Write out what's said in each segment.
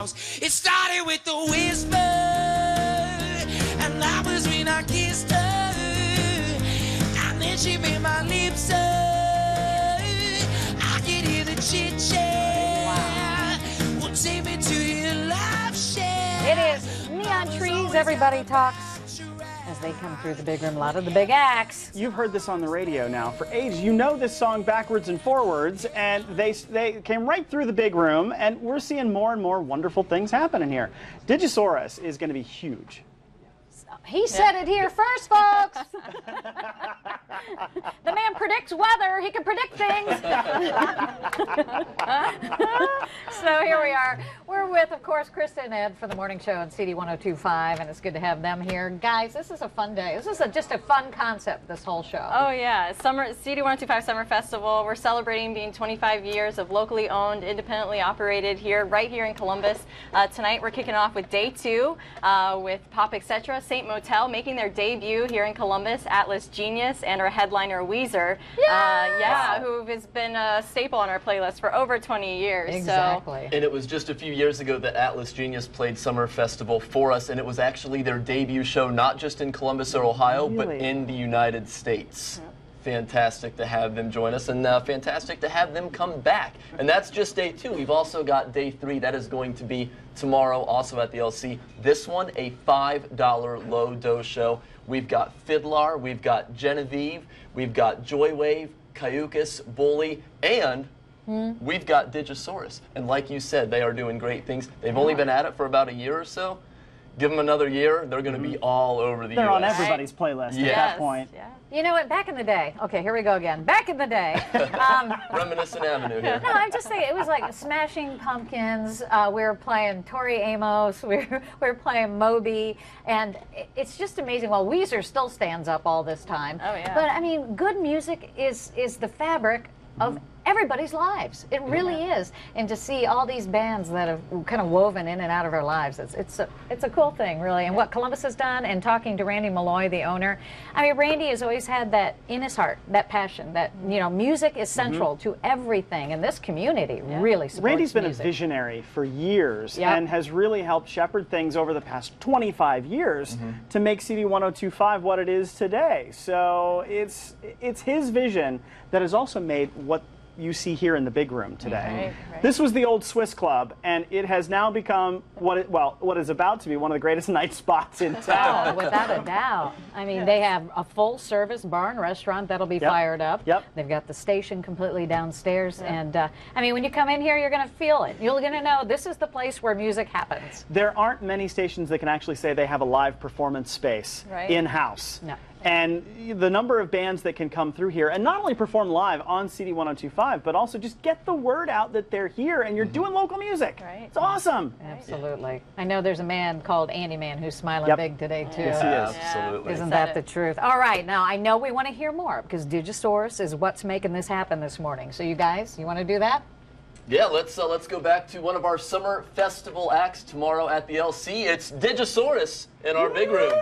It started with the whisper, and that was when I kissed her, and then she made my lips hurt. I could hear the chit chat. Well, take me to your life share. It is Neon Trees, Everybody Talks, as they come through the big room. A lot of the big acts. You've heard this on the radio now for ages. You know this song backwards and forwards, and they came right through the big room, and we're seeing more and more wonderful things happening here. Digisaurus is going to be huge. He said it here first, folks. The man predicts weather. He can predict things. So here we are. We're with, of course, Krista and Ed for the morning show on CD 102.5, and it's good to have them here. Guys, this is a fun day. This is just a fun concept, this whole show. Oh, yeah. CD 102.5 Summer Festival. We're celebrating being 25 years of locally owned, independently operated here, right here in Columbus. Tonight, we're kicking off with day 2 with Pop Etc. St. Motel making their debut here in Columbus, Atlas Genius, and our headliner Weezer, who has been a staple on our playlist for over 20 years. Exactly. And it was just a few years ago that Atlas Genius played Summer Festival for us, and it was actually their debut show, not just in Columbus or Ohio, but in the United States. Yep. Fantastic to have them join us, and fantastic to have them come back. And that's just day 2. We've also got day 3. That is going to be tomorrow, also at the LC. This one, a $5 low-dose show. We've got Fiddlar, we've got Genevieve, we've got Joywave, Cayucas, Bully, and we've got Digisaurus. And like you said, they are doing great things. They've only been at it for about a year or so. Give them another year, they're going to be all over the U.S. They're on everybody's playlist at that point. Yeah. You know what? Back in the day. Okay, here we go again. Back in the day. Reminiscent Avenue here. No, I'm just saying, it was like Smashing Pumpkins. We were playing Tori Amos. We were playing Moby. And it's just amazing. Well, Weezer still stands up all this time. Oh, yeah. But, I mean, good music is the fabric of everybody's lives. It really is. And to see all these bands that have kind of woven in and out of our lives, it's a cool thing, really. And what Columbus has done, and talking to Randy Malloy, the owner, I mean, Randy has always had that in his heart, that passion, that, you know, music is central to everything, and this community really supports Randy's been music. a visionary for years and has really helped shepherd things over the past 25 years to make CD 102.5 what it is today. So it's his vision that has also made what you see here in the big room today. Right. This was the old Swiss Club, and it has now become what is about to be one of the greatest night spots in town. Oh, without a doubt. I mean, they have a full-service bar and restaurant that'll be fired up. They've got the station completely downstairs, and I mean, when you come in here, you're going to feel it. You're going to know this is the place where music happens. There aren't many stations that can actually say they have a live performance space in-house. No. And the number of bands that can come through here and not only perform live on CD 102.5, but also just get the word out that they're here and you're doing local music. Right. It's awesome. Absolutely. I know there's a man called Andy Man who's smiling big today, too. Yes, he is. Absolutely. Isn't that the truth? All right, now I know we want to hear more because Digisaurus is what's making this happen this morning. So you guys, you want to do that? Yeah, let's go back to one of our summer festival acts tomorrow at the LC. It's Digisaurus in our big room.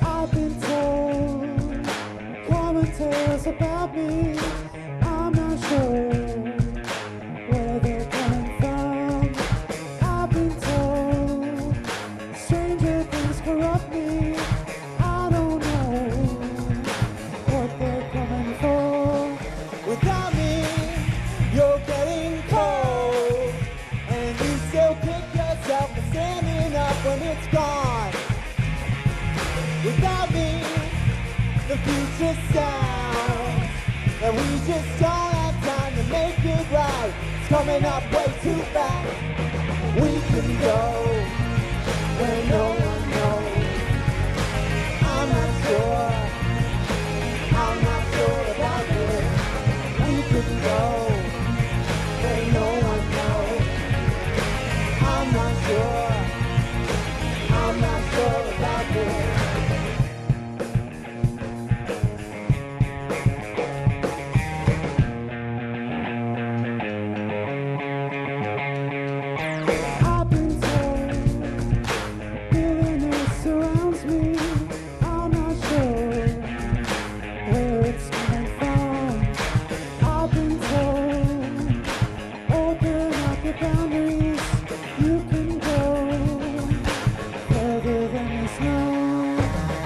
I've been told commentators about me. I'm not sure where they're coming from. I've been told stranger things corrupt me. I don't know what they're coming for. Without me, you're getting cold, and you still kick yourself for standing up when it's gone. Without me, the future sounds, and we just don't have time to make it right. It's coming up way too fast. We can go where no one knows. I'm not sure about this. We can go where no one knows. I'm not sure about this.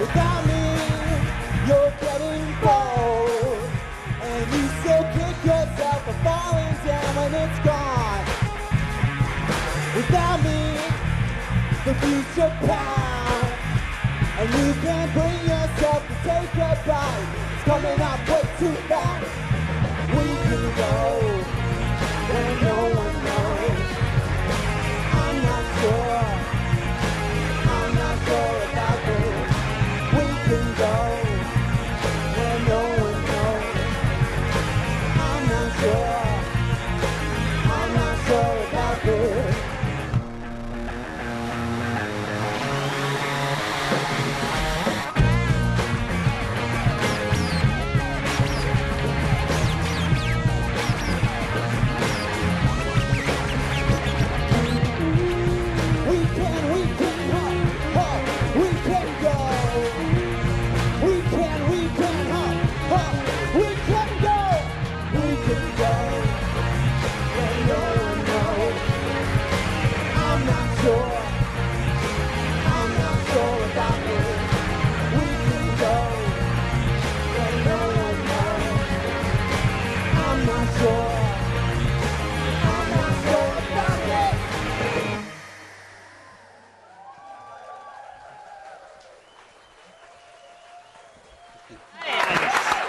Without me, you're getting bold, and you still kick yourself for falling down when it's gone. Without me, the future pound, and you can't bring yourself to take a bite. It's coming up way too fast. We can go where no one knows. I'm not sure about this. We can go where no one knows. I'm not sure about this.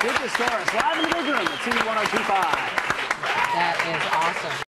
Lucas Torres, live in the big room at CD 102.5.